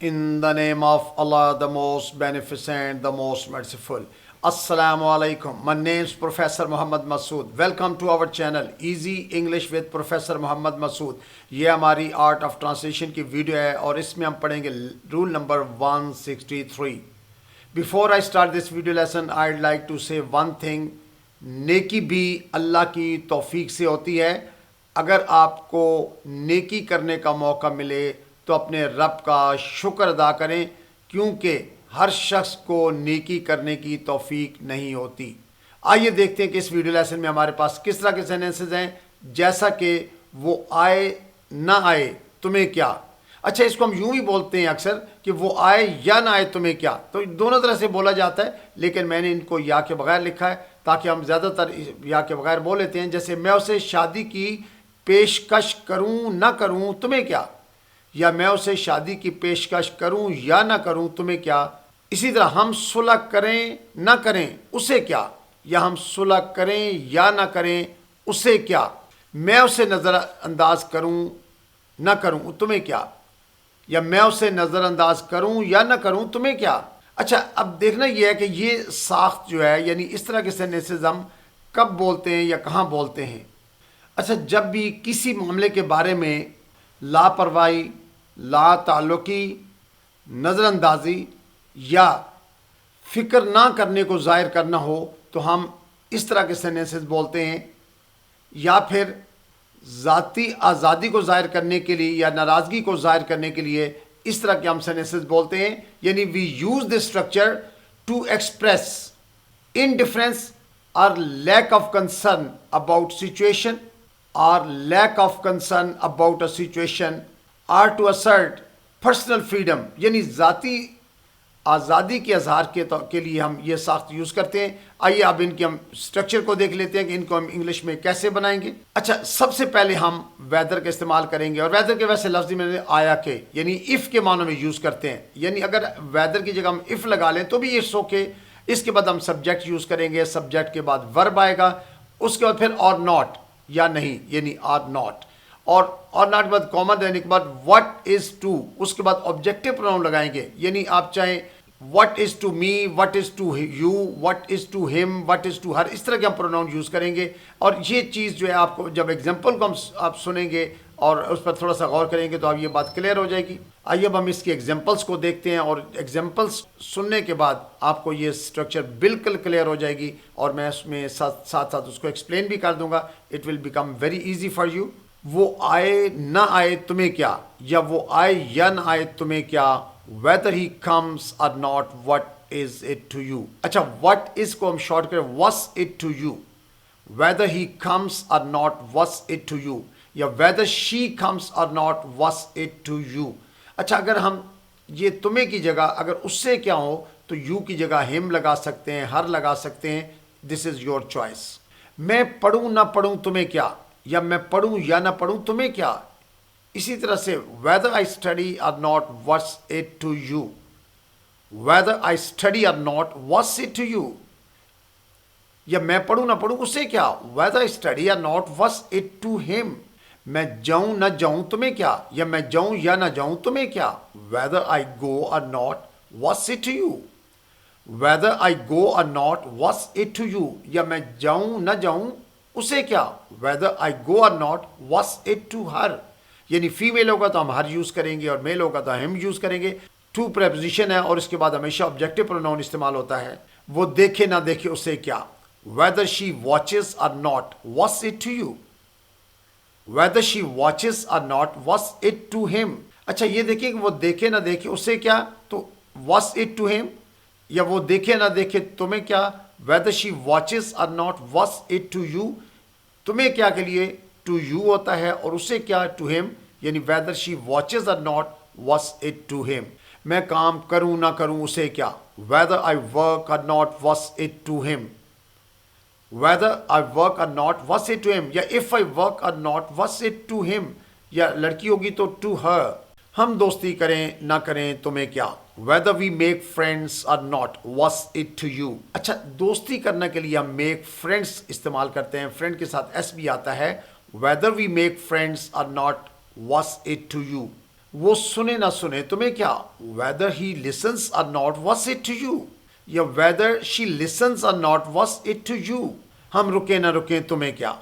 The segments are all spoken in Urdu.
In the name of Allah, the most beneficent, the most merciful. Assalamu alaikum. My name is Professor Muhammad Masood. Welcome to our channel Easy English with Professor Muhammad Masood. یہ ہماری آرٹ آف ٹرانسلیشن کی ویڈیو ہے اور اس میں ہم پڑھیں گے roll number 163. Before I start this video lesson, I'd like to say one thing. نیکی بھی اللہ کی توفیق سے ہوتی ہے. اگر آپ کو نیکی کرنے کا موقع ملے تو اپنے رب کا شکر ادا کریں، کیونکہ ہر شخص کو نیکی کرنے کی توفیق نہیں ہوتی. آئیے دیکھتے ہیں کہ اس ویڈیو لیسن میں ہمارے پاس کس طرح کے سینٹنسز ہیں، جیسا کہ وہ آئے نہ آئے تمہیں کیا. اچھا، اس کو ہم یوں ہی بولتے ہیں اکثر کہ وہ آئے یا نہ آئے تمہیں کیا، تو دونوں طرح سے بولا جاتا ہے، لیکن میں نے ان کو یا کے بغیر لکھا ہے تاکہ ہم زیادہ تر یا کے بغیر بول لیتے ہیں. جیسے میں اسے شادی کی پیشکش کروں نہ کروں تمہیں کیا، یا میں اسے شادی کی پیشکش کروں یا نہ کروں تمہیں کیا. اسی طرح ہم صلح کریں نہ کریں اسے کیا، یا ہم صلح کریں یا نہ کریں اسے کیا. میں اسے نظر انداز کروں نہ کروں تمہیں کیا، یا میں اسے نظر انداز کروں یا نہ کروں تمہیں کیا. اچھا، اب دیکھنا یہ ہے کہ یہ ساخت جو ہے، یعنی اس طرح کے سینٹنسز ہم کب بولتے ہیں یا کہاں بولتے ہیں. اچھا، جب بھی کسی معاملے کے بارے میں لاپرواہی، لا تعلقی، نظر اندازی یا فکر نہ کرنے کو ظاہر کرنا ہو تو ہم اس طرح کے سینٹنسز بولتے ہیں. یا پھر ذاتی آزادی کو ظاہر کرنے کے لیے یا ناراضگی کو ظاہر کرنے کے لیے اس طرح کے ہم سینٹنسز بولتے ہیں. یعنی we use this structure to express indifference or lack of concern about situation or lack of concern about a situation or to assert personal freedom, یعنی ذاتی آزادی کے اظہار کے لیے ہم یہ ساخت یوز کرتے ہیں. آئیے اب ان کے ہم اسٹرکچر کو دیکھ لیتے ہیں کہ ان کو ہم انگلش میں کیسے بنائیں گے. اچھا، سب سے پہلے ہم ویدر کا استعمال کریں گے، اور ویدر کے ویسے لفظی میں آیا کہ یعنی اف کے معنوں میں یوز کرتے ہیں. یعنی اگر ویدر کی جگہ ہم اف لگا لیں تو بھی اٹس اوکے. اس کے بعد ہم سبجیکٹ یوز کریں گے، سبجیکٹ کے بعد ورب آئے گا، اس کے بعد پھر اور ناٹ یا نہیں، یعنی آر ناٹ، اور ناٹ کے بعد کامن دینے کے بعد وٹ از ٹو، اس کے بعد آبجیکٹو پروناؤن لگائیں گے. یعنی آپ چاہیں what is to me, what is to you, what is to him, what is to her, اس طرح کے ہم پروناؤن یوز کریں گے. اور یہ چیز جو ہے آپ کو جب ایگزامپل کو آپ سنیں گے اور اس پر تھوڑا سا غور کریں گے تو آپ یہ بات کلیئر ہو جائے گی. آئیے اب ہم اس کی ایگزامپلس کو دیکھتے ہیں، اور ایگزامپلس سننے کے بعد آپ کو یہ اسٹرکچر بالکل کلیئر ہو جائے گی، اور میں اس میں ساتھ ساتھ اس کو ایکسپلین بھی کر دوں گا. It will become very easy for you. وہ آئے نہ آئے تمہیں کیا، یا وہ آئے یا نہ آئے تمہیں کیا. whether he comes or not, what is it to you. اچھا، what is کو ہم شارٹ کریں what's it to you. whether he comes or not, what's it to you, یا whether she comes or not, what's it to you. اچھا، اگر ہم یہ تمہیں کی جگہ اگر اس سے کیا ہو تو یو کی جگہ ہم لگا سکتے ہیں، ہر لگا سکتے ہیں. دس از یور چوائس. میں پڑھوں نہ پڑھوں تمہیں کیا، یا میں پڑھوں یا نہ پڑھوں تمہیں کیا. اسی طرح سے whether I study or not, what's it to you. whether I study or not, what's it to you. یا میں پڑھوں نہ پڑھوں اسے کیا. whether I study or not, what's it to him. میں جاؤں نہ جاؤں تمہیں کیا، یا میں جاؤں یا نہ جاؤں تمہیں کیا. whether I go or not, what's it to you. whether I go or not, what's it to you. یا میں جاؤں نہ جاؤں اسے کیا. whether I go or not, what's it to her. یعنی فیمیل ہوگا تو ہم ہر یوز کریں گے، اور میل ہوگا تو ہم یوز کریں گے. ٹو پریپوزیشن ہے، اور اس کے بعد ہمیشہ آبجیکٹو پروناؤن استعمال ہوتا ہے. وہ دیکھے نہ دیکھے اسے کیا. whether she watches or not, what's it to you. whether she watches or not, what's it to him. اچھا، یہ دیکھیں کہ وہ دیکھے نہ دیکھے اسے کیا، تو what's it to him. یا وہ دیکھے نہ دیکھے تمہیں کیا. whether she watches or not, what's it to you. تمہیں کیا کے لیے ٹو یو ہوتا ہے، اور اسے کیا ٹو ہم. یعنی whether she watches or not, what's it to him. میں کام کروں نہ کروں اسے کیا. whether I work or not, what's it to him. whether I work or not, what's it to him. یا if I work or not, what's it to him. یا لڑکی ہوگی تو to her. ہم دوستی کریں نہ کریں تمہیں کیا. whether we make friends or not, what's it to you. اچھا، دوستی کرنے کے لیے ہم make friends استعمال کرتے ہیں، friend کے ساتھ s بھی آتا ہے. whether we make friends or not, what's it to you. وہ سنے نہ سنے تمہیں کیا, whether he listens or not what's it to you, یا whether she listens or not what's it to you, ہم رکیں نہ رکیں تمہیں کیا,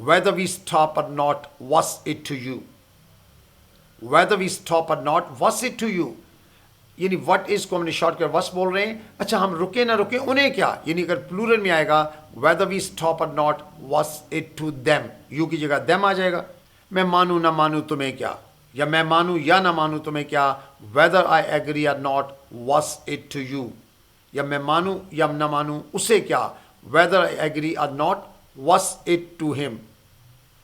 whether we stop or not what's it to you, whether we stop or not what's it to you, یعنی وٹ از کو ہم نے شارٹ کر وس بول رہے ہیں. اچھا ہم رکیں نہ رکیں انہیں کیا, یعنی اگر پلورل میں آئے گا whether we stop or not what's it to them, you کی جگہ them آ جائے گا. میں مانوں نہ مانوں تمہیں کیا, یا میں مانوں یا نہ مانوں تمہیں کیا, whether I agree or not what's it to you, یا میں مانوں یا نہ مانوں اسے کیا, whether I agree or not what's it to him.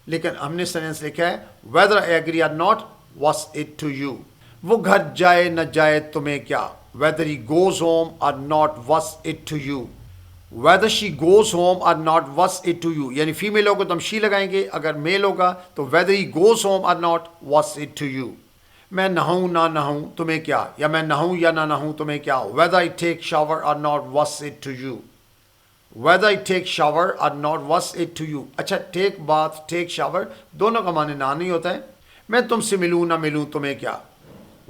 لیکن ہم نے سینٹنس لکھا ہے whether I agree or not what's it to you. وہ گھر جائے نہ جائے تمہیں کیا, whether he goes home or not what's it to you, whether she goes home or not what's it to you, یعنی فیمیل ہوگا تو ہم she لگائیں گے, اگر میل ہوگا تو whether he goes home or not what's it to you. میں نہاؤں نہ نہاؤں تمہیں کیا, یا میں نہاؤں یا نہ نہاؤں تمہیں کیا, whether I take shower or not what's it to you, whether I take shower or not what's it to you. اچھا take bath take shower دونوں کا معنی نہ نہیں ہوتا ہے. میں تم سے ملوں نہ ملوں تمہیں کیا,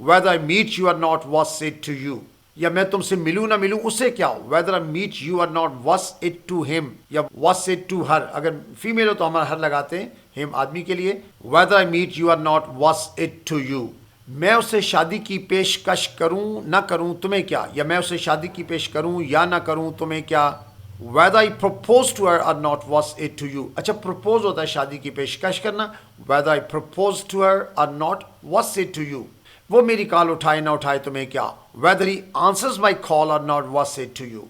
whether I meet you or not what's it to you, یا میں تم سے ملوں نہ ملوں اسے کیا, whether I meet you or not what's it to him, یا what's it to her. اگر فیمیل ہو تو ہمارا ہر لگاتے ہیں, him آدمی کے لیے, whether I meet you or not what's it to you. میں اسے شادی کی پیشکش کروں نہ کروں تمہیں کیا, یا میں اسے شادی کی پیش کروں یا نہ کروں تمہیں کیا, whether I propose to her or not what's it to you. اچھا propose ہوتا ہے شادی کی پیشکش کرنا, whether I propose to her or not what's it to you. وہ میری کال اٹھائے نہ اٹھائے تمہیں کیا, whether he answers my call or not what's it to you,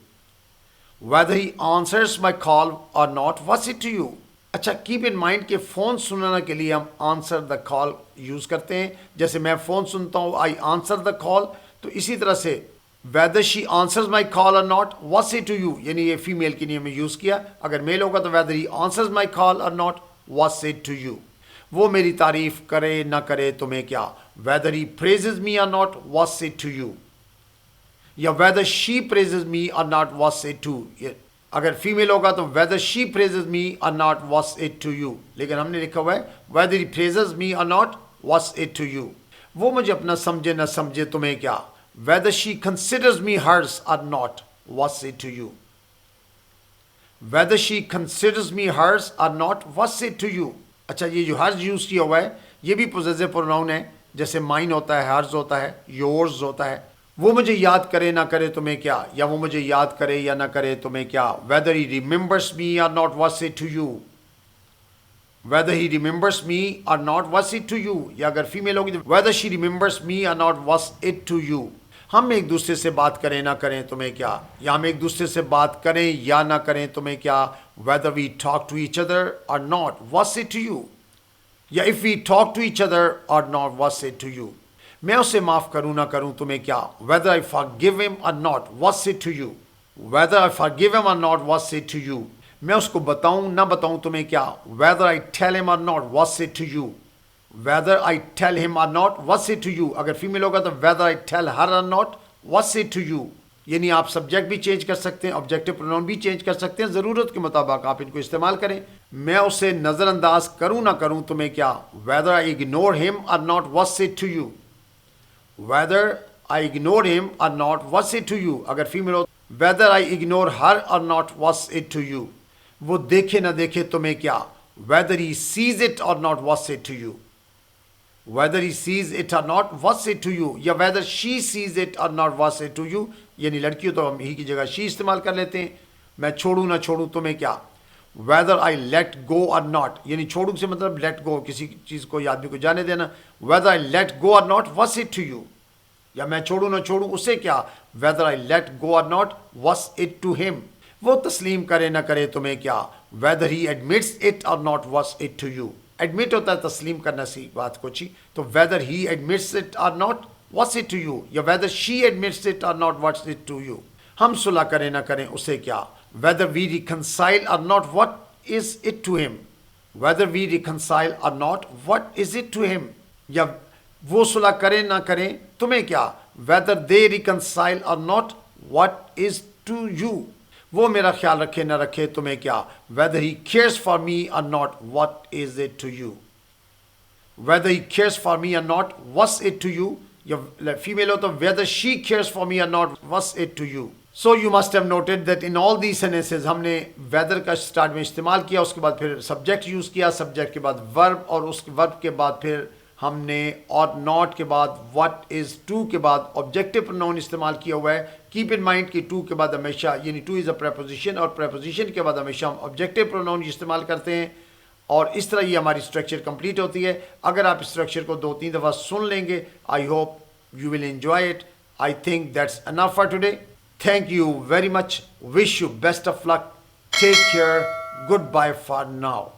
whether he answers my call or not what's it to you. اچھا کیپ ان مائنڈ کہ فون سننے کے لیے ہم آنسر دا کال یوز کرتے ہیں, جیسے میں فون سنتا ہوں آئی آنسر دا کال, تو اسی طرح سے whether she answers my call or not what's it to you, یعنی یہ فیمیل کے لیے ہمیں یوز کیا. اگر میل ہوگا تو whether he answers my call or not what's it to you. وہ میری تعریف کرے نہ کرے تمہیں کیا, whether he praises me or not what's it to you, یا whether she praises me or not what's it to. اگر فیمیل ہوگا تو whether she praises me or not what's it to you, لیکن ہم نے لکھا ہوا ہے whether he praises me or not what's it to you. وہ مجھے اپنا سمجھے نہ سمجھے تمہیں کیا, whether she considers me hers or not what's it to you, whether she considers me hers or not what's it to you. اچھا یہ جو ہرز یوز کیا ہوا ہے یہ بھی پوزیسو پروناؤن ہے, جیسے مائن ہوتا ہے, ہرز ہوتا ہے, یورز ہوتا ہے. وہ مجھے یاد کرے نہ کرے تمہیں کیا, یا وہ مجھے یاد کرے یا نہ کرے تمہیں کیا, whether he remembers me or not what's it to you, whether he remembers me or not what's it to you. یا اگر فیمیل ہوگی تو whether she remembers me or not what's it to you. ہم ایک دوسرے سے بات کریں نہ کریں تمہیں کیا, یا ہم ایک دوسرے سے بات کریں یا نہ کریں تمہیں کیا, whether we talk to each other or not what's it to you, یا if we talk to each other or not what's it to you. میں اسے معاف کروں نہ کروں تمہیں کیا, whether I forgive him or not what's it to you, whether I forgive him or not what's it to you. میں اس کو بتاؤں نہ بتاؤں تمہیں کیا, whether I tell him or not what's it to you, whether I tell him or not what's it to you. اگر فیمیل ہوگا تو whether I tell her or not what's it to you. یعنی آپ سبجیکٹ بھی چینج کر سکتے ہیں, آبجیکٹو پروناؤن بھی چینج کر سکتے ہیں, ضرورت کے مطابق آپ ان کو استعمال کریں. میں اسے نظر انداز کروں نہ کروں تمہیں کیا, whether I ignore him or not what's it to you, whether I ignore him or not what's it to you. اگر female who whether I ignore her or not what's it to you. وہ دیکھے نہ دیکھے تمہیں کیا, whether he sees it or not what's it to you, whether he sees it or not what's it to you, یا whether she sees it or not what's it to you. یعنی لڑکیوں تو ہم ہی کی جگہ she استعمال کر لیتے ہیں. میں چھوڑوں نہ چھوڑوں تمہیں کیا, whether I let go or not, یعنی چھوڑوں سے مطلب let go, کسی چیز کو یا آدمی کو جانے دینا, whether I let go or not what's it to you, یا میں چھوڑوں نہ چھوڑوں اسے کیا, whether I let go or not what's it to him. وہ تسلیم کرے نہ کرے تمہیں کیا, whether he admits it or not what's it to you. Admit ہوتا ہے تسلیم کرنا سی بات کو چی, تو whether he admits it or not what's it to you, یا whether she admits it or not what's it to you. ہم صلح کریں نہ کریں اسے کیا, whether we reconcile or not what is it to him, whether we reconcile or not what is it to him. یا وہ صلح کریں نہ کریں تمہیں کیا, whether they reconcile or not what is to you. وہ میرا خیال رکھے نہ رکھے تمہیں کیا, whether he cares for me or not what is it to you. whether he cares for me or not, what's it to you? یا فیمیل ہو تو whether she cares for me or not, what's it to you? So you must have noted that in all these sentences ہم نے whether کا اسٹارٹ میں استعمال کیا, اس کے بعد پھر سبجیکٹ یوز کیا, سبجیکٹ کے بعد ورب, اور اس ورب کے بعد پھر ہم نے اور ناٹ کے بعد what is to کے بعد آبجیکٹو پروناؤن استعمال کیا ہوا ہے. کیپ ان مائنڈ کہ to کے بعد ہمیشہ یعنی to از اے preposition, اور preposition کے بعد ہمیشہ ہم آبجیکٹو پروناؤن استعمال کرتے ہیں, اور اس طرح یہ ہماری اسٹرکچر کمپلیٹ ہوتی ہے. اگر آپ اسٹرکچر کو 2-3 دفعہ سن لیں گے, I hope you will enjoy it. I think that's enough for today. Thank you very much. Wish you best of luck. Take care. Good bye for now.